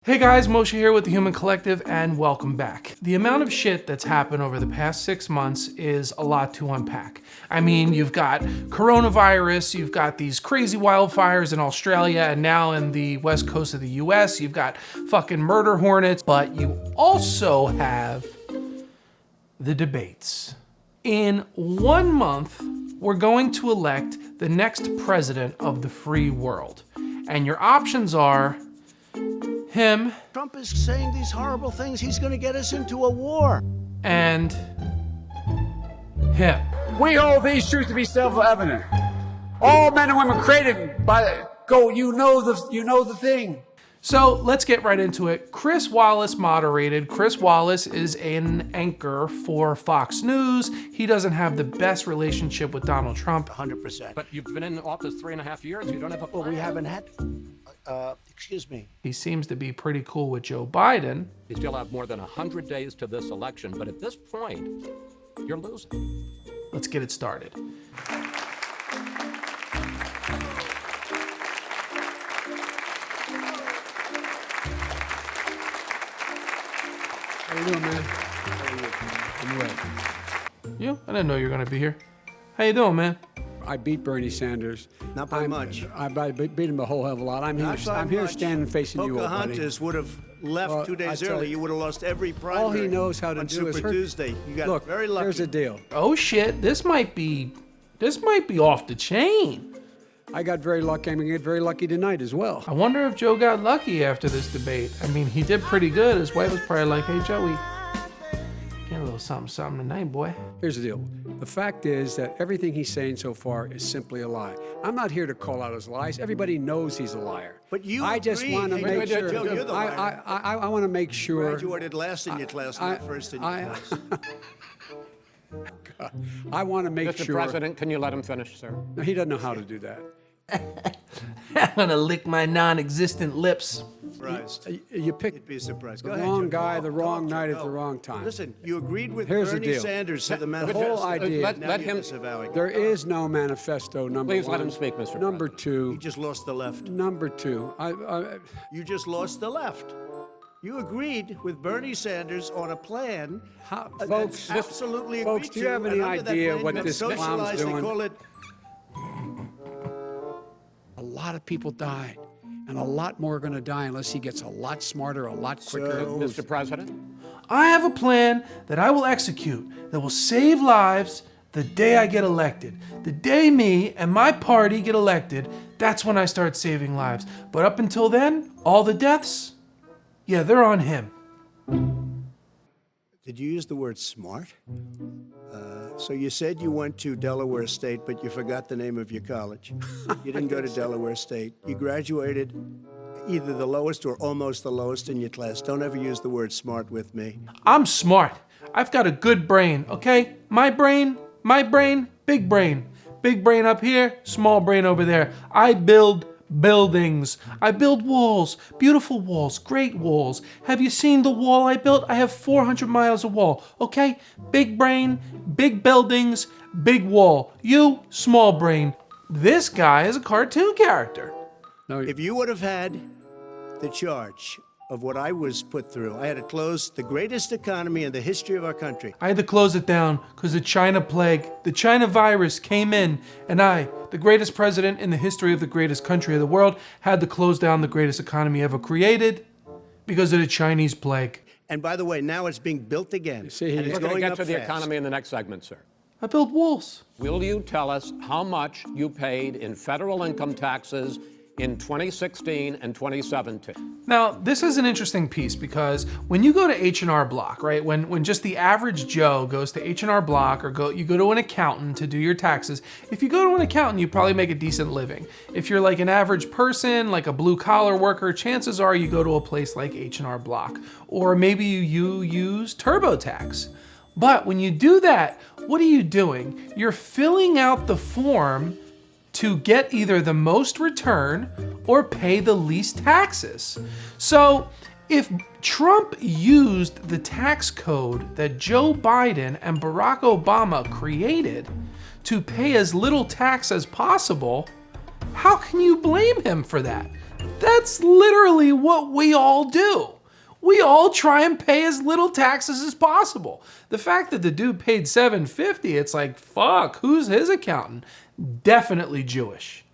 Hey guys, Moshe here with the Human Collective, and welcome back. The amount of shit that's happened over the past 6 months is a lot to unpack. I mean, you've got coronavirus, you've got these crazy wildfires in Australia, and now in the west coast of the US, you've got fucking murder hornets, but you also have the debates. In 1 month, we're going to elect the next president of the free world. And your options are him. Trump is saying these horrible things. He's going to get us into a war. And him. We hold these truths to be self-evident. All men and women created by you know the thing. So let's get right into it. Chris Wallace moderated. Chris Wallace is an anchor for Fox News. He doesn't have the best relationship with Donald Trump. 100%. But you've been in office 3.5 years. You don't have a plan. Well, we haven't had. Excuse me. He seems to be pretty cool with Joe Biden. You still have more than 100 days to this election, but at this point, you're losing. Let's get it started. How you doing, man? I'm well. You? I didn't know you were gonna be here. How you doing, man? I beat Bernie Sanders. Not by much. I beat him a whole hell of a lot. I'm Not here much. standing facing you, old buddy. Pocahontas would have left Well, 2 days I tell early. you, You would have lost every primary. All he knows how to on do is Super hurt. Tuesday. You got Look, very lucky. here's the deal. Oh shit, this might be off the chain. I got very lucky. I'm gonna get very lucky tonight as well. I wonder if Joe got lucky after this debate. I mean, he did pretty good. His wife was probably like, hey, Joey, get a little something tonight, boy. Here's the deal. The fact is that everything he's saying so far is simply a lie. I'm not here to call out his lies. Everybody knows he's a liar. But you I just agree. want to Hey, make sure. Joe, you're the liar. I want to make sure. Graduated last in your class, not first in your class. I want to make Mr. sure. President, can you let him finish, sir? No, he doesn't know how to do that. I'm gonna lick my non-existent lips. Surprised. You picked You'd be surprised. the Go ahead, wrong Joe. guy, Go. the wrong Go, night Joe. at the wrong time. Listen, you agreed with Here's the Bernie deal. Sanders to the The manifesto. whole idea. Now let you're him- disavowing it. There is no manifesto, number Please one. let him speak, Mr. Number President. two. You just lost the left. Number two. You just lost the left. You agreed with Bernie Sanders on a plan. Folks, that's absolutely folks, agreed do you have to, any and under that idea plan, what you this have clown's socialized. They doing? call it. a lot of people died, and a lot more are going to die unless he gets a lot smarter, a lot quicker. Mr. President? I have a plan that I will execute that will save lives the day I get elected. The day me and my party get elected, that's when I start saving lives. But up until then, all the deaths, yeah, they're on him. Did you use the word smart? So you said you went to Delaware State, but you forgot the name of your college. You didn't go to Delaware State. You graduated either the lowest or almost the lowest in your class. Don't ever use the word smart with me. I'm smart. I've got a good brain, okay? My brain, big brain. Big brain up here, small brain over there. I build buildings. I build walls, beautiful walls, great walls. Have you seen the wall I built? I have 400 miles of wall, okay? Big brain, big buildings, big wall. You, small brain. This guy is a cartoon character. No, If you would have had the charge of what I was put through, I had to close the greatest economy in the history of our country. I had to close it down because the China plague, the China virus came in, and I, the greatest president in the history of the greatest country of the world, had to close down the greatest economy ever created because of the Chinese plague. And by the way, now it's being built again. see, and it's We're going to going get up to the fast. economy in the next segment, sir. I built walls. Will you tell us how much you paid in federal income taxes in 2016 and 2017? Now, this is an interesting piece because when you go to H&R Block, right, when just the average Joe goes to H&R Block or you go to an accountant to do your taxes, if you go to an accountant, you probably make a decent living. If you're like an average person, like a blue collar worker, chances are you go to a place like H&R Block, or maybe you use TurboTax. But when you do that, what are you doing? You're filling out the form to get either the most return or pay the least taxes. So if Trump used the tax code that Joe Biden and Barack Obama created to pay as little tax as possible, how can you blame him for that? That's literally what we all do. We all try and pay as little taxes as possible. The fact that the dude paid $750, it's like, fuck, who's his accountant? Definitely Jewish.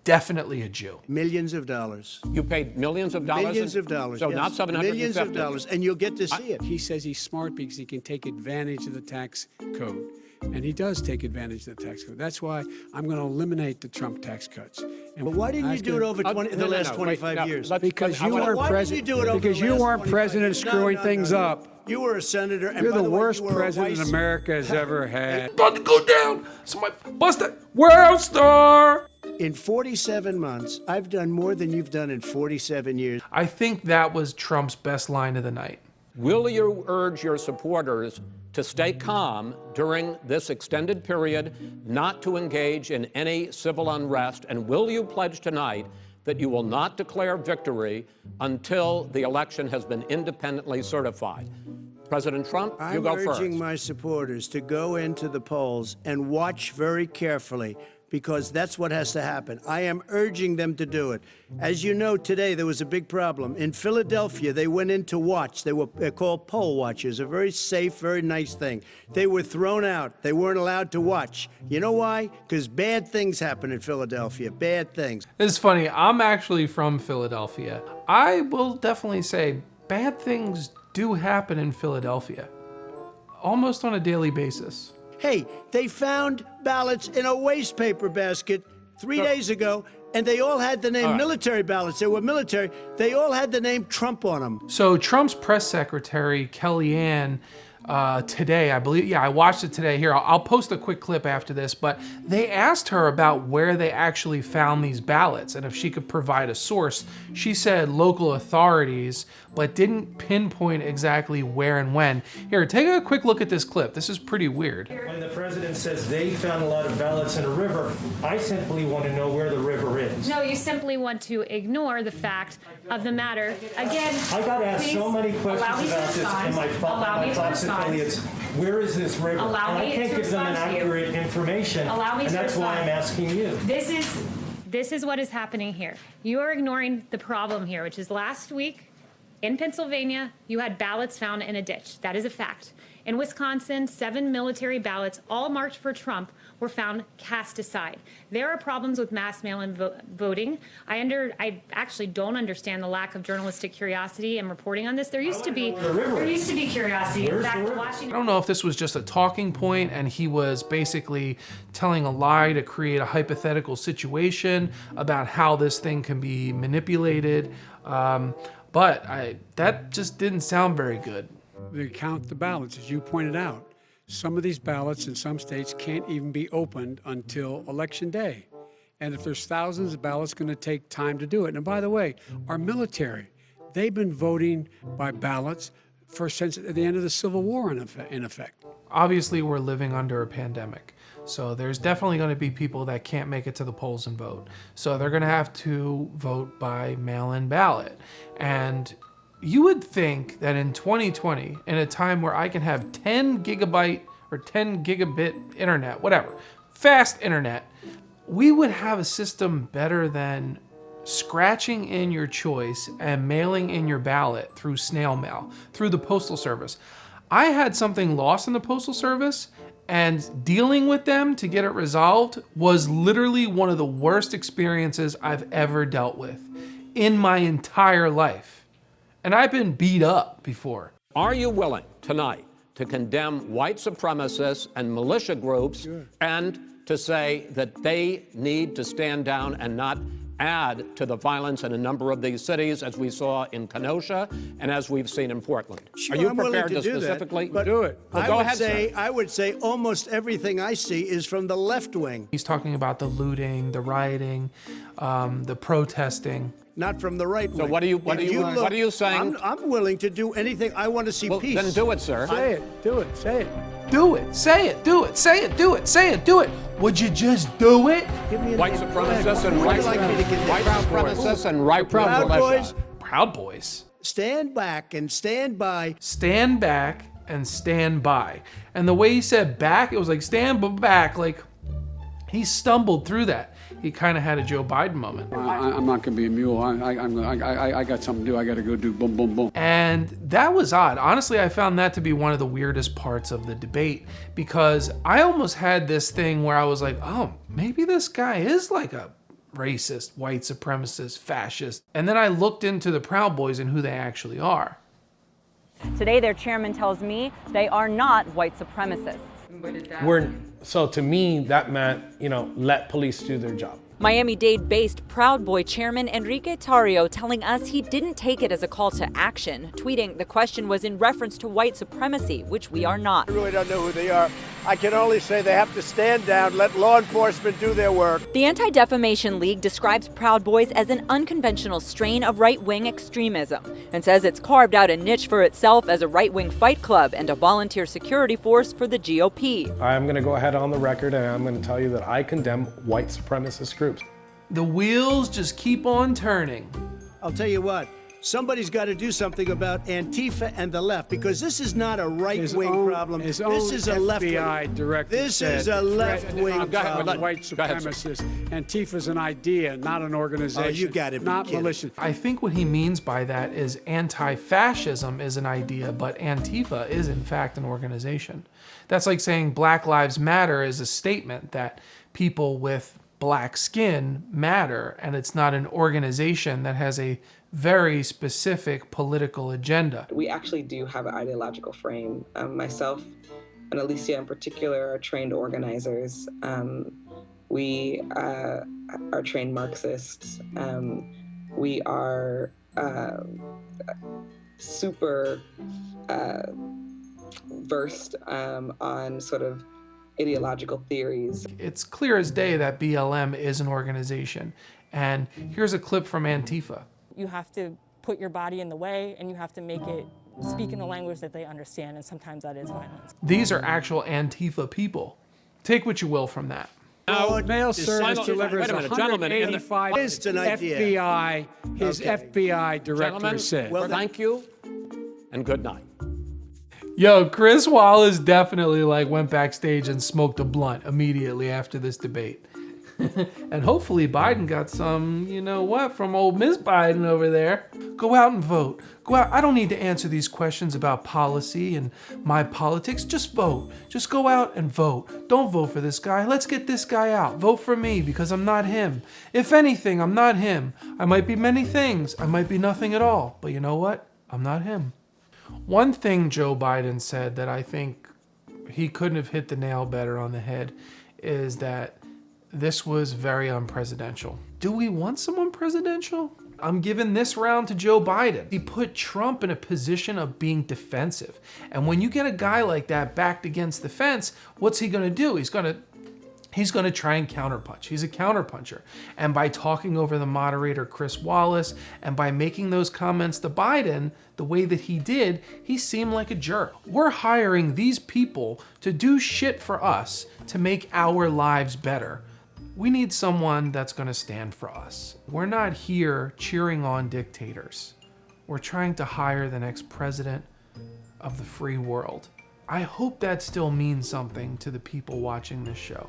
Definitely a Jew. Millions of dollars. You paid millions of dollars? Millions of dollars. So yes. not 750. Millions of dollars, and you'll get to see it. He says he's smart because he can take advantage of the tax code. And he does take advantage of the tax code. That's why I'm going to eliminate the Trump tax cuts. And But why didn't you do it over the last 25 years? Because you Why weren't didn't president. you do it over Because the you last weren't 25 president years? screwing No, things no. up. You were a senator. And You're by the the way, worst you were a president vice- America has ever had. About to go down. Somebody bust that world star. In 47 months, I've done more than you've done in 47 years. I think that was Trump's best line of the night. Will you urge your supporters to stay calm during this extended period, not to engage in any civil unrest? And will you pledge tonight that you will not declare victory until the election has been independently certified? President Trump, you I'm go first. urging my supporters to go into the polls and watch very carefully, because that's what has to happen. I am urging them to do it. As you know, today there was a big problem. In Philadelphia, they went in to watch. They're called poll watchers, a very safe, very nice thing. They were thrown out. They weren't allowed to watch. You know why? Because bad things happen in Philadelphia, bad things. It's funny, I'm actually from Philadelphia. I will definitely say bad things do happen in Philadelphia, almost on a daily basis. Hey, they found ballots in a waste paper basket 3 days ago, and they all had the name military ballots. They were military. They all had the name Trump on them. So Trump's press secretary, Kellyanne, today, I believe, yeah, I watched it today. Here, I'll post a quick clip after this, but they asked her about where they actually found these ballots and if she could provide a source. She said local authorities, but didn't pinpoint exactly where and when. Here, take a quick look at this clip. This is pretty weird. When the president says they found a lot of ballots in a river, I simply want to know where the river is. No, you simply want to ignore the fact of the matter. Again, I got asked please so many allow me questions to about this respond. and my Allow me to Fox respond. affiliates. Where is this river? Allow and me I can't to give them an respond to you. accurate information. Allow me and to that's why I'm respond. asking you. This is what is happening here. You are ignoring the problem here, which is last week in Pennsylvania, you had ballots found in a ditch. That is a fact. In Wisconsin, 7 military ballots, all marked for Trump, were found cast aside. There are problems with mass mail-in voting. I actually don't understand the lack of journalistic curiosity and reporting on this. There used to be curiosity. In fact, I Washington. don't know if this was just a talking point and he was basically telling a lie to create a hypothetical situation about how this thing can be manipulated. But that just didn't sound very good. They count the ballots, as you pointed out. Some of these ballots in some states can't even be opened until Election Day. And if there's thousands of ballots, it's going to take time to do it. And by the way, our military, they've been voting by ballots since the end of the Civil War, in effect. Obviously, we're living under a pandemic. So there's definitely going to be people that can't make it to the polls and vote. So they're going to have to vote by mail-in ballot. And you would think that in 2020, in a time where I can have 10 gigabyte or 10 gigabit internet, whatever, fast internet, we would have a system better than scratching in your choice and mailing in your ballot through snail mail, through the Postal Service. I had something lost in the Postal Service, and dealing with them to get it resolved was literally one of the worst experiences I've ever dealt with in my entire life. And I've been beat up before. Are you willing tonight to condemn white supremacists and militia groups and to say that they need to stand down and not add to the violence in a number of these cities, as we saw in Kenosha and as we've seen in Portland? Sure, Are you I'm willing prepared to to do that, specifically but do it? Well, go ahead, sir. I would say almost everything I see is from the left wing, He's talking about the looting, the rioting, the protesting. not from the right wing. So what are you saying? I'm willing to do anything. I want to see Well, peace. then do it, sir. Say it. Do it. Say it. Do it, say it, do it, say it, do it, say it, do it. Would you just do it? Give me a White name. supremacists and Who would right you like me to condemn? white supremacists and right Proud militia. Boys, Proud Boys. stand back and stand by. Stand back and stand by. And the way he said back, it was like stand back, like he stumbled through that. he kind of had a Joe Biden moment. I'm not going to be a mule. I got something to do. I got to go do boom, boom, boom. And that was odd. Honestly, I found that to be one of the weirdest parts of the debate, because I almost had this thing where I was like, oh, maybe this guy is like a racist, white supremacist, fascist. And then I looked into the Proud Boys and who they actually are. Today, their chairman tells me they are not white supremacists. So to me, that meant, let police do their job. Miami-Dade-based Proud Boy chairman Enrique Tarrio telling us he didn't take it as a call to action, tweeting the question was in reference to white supremacy, which we are not. I really don't know who they are. I can only say they have to stand down, let law enforcement do their work. The Anti-Defamation League describes Proud Boys as an unconventional strain of right-wing extremism and says it's carved out a niche for itself as a right-wing fight club and a volunteer security force for the GOP. I'm going to go ahead on the record and I'm going to tell you that I condemn white supremacist groups. The wheels just keep on turning. I'll tell you what, somebody's got to do something about Antifa and the left, because this is not a right-wing problem. This is a left-wing. FBI director This is a left-wing problem. White supremacists. Antifa's an idea, not an organization. Oh, you gotta be not kidding. militia. I think what he means by that is anti-fascism is an idea, but Antifa is in fact an organization. That's like saying Black Lives Matter is a statement that people with black skin matter, and it's not an organization that has a very specific political agenda. We actually do have an ideological frame. Myself and Alicia in particular are trained organizers. We are trained Marxists. We are super versed on sort of ideological theories. It's clear as day that BLM is an organization. And here's a clip from Antifa. You have to put your body in the way, and you have to make it speak in a language that they understand, and sometimes that is violence. These are actual Antifa people. Take what you will from that. Mail service delivers Wait a minute, gentlemen, 185 It's an idea. FBI, his Okay. FBI director Gentlemen, said. Well, thank you and good night. Yo, Chris Wallace definitely went backstage and smoked a blunt immediately after this debate. And hopefully Biden got some, from old Miss Biden over there. Go out and vote. Go out. I don't need to answer these questions about policy and my politics. Just vote. Just go out and vote. Don't vote for this guy. Let's get this guy out. Vote for me because I'm not him. If anything, I'm not him. I might be many things. I might be nothing at all. But you know what? I'm not him. One thing Joe Biden said that I think he couldn't have hit the nail better on the head is that this was very unpresidential. Do we want someone presidential? I'm giving this round to Joe Biden. He put Trump in a position of being defensive. And when you get a guy like that backed against the fence, what's he gonna do? He's gonna try and counterpunch. He's a counterpuncher. And by talking over the moderator, Chris Wallace, and by making those comments to Biden the way that he did, he seemed like a jerk. We're hiring these people to do shit for us to make our lives better. We need someone that's gonna stand for us. We're not here cheering on dictators. We're trying to hire the next president of the free world. I hope that still means something to the people watching this show.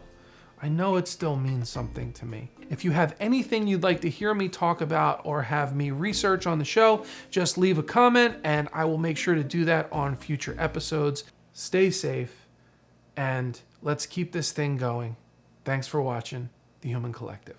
I know it still means something to me. If you have anything you'd like to hear me talk about or have me research on the show, just leave a comment and I will make sure to do that on future episodes. Stay safe and let's keep this thing going. Thanks for watching The Human Collective.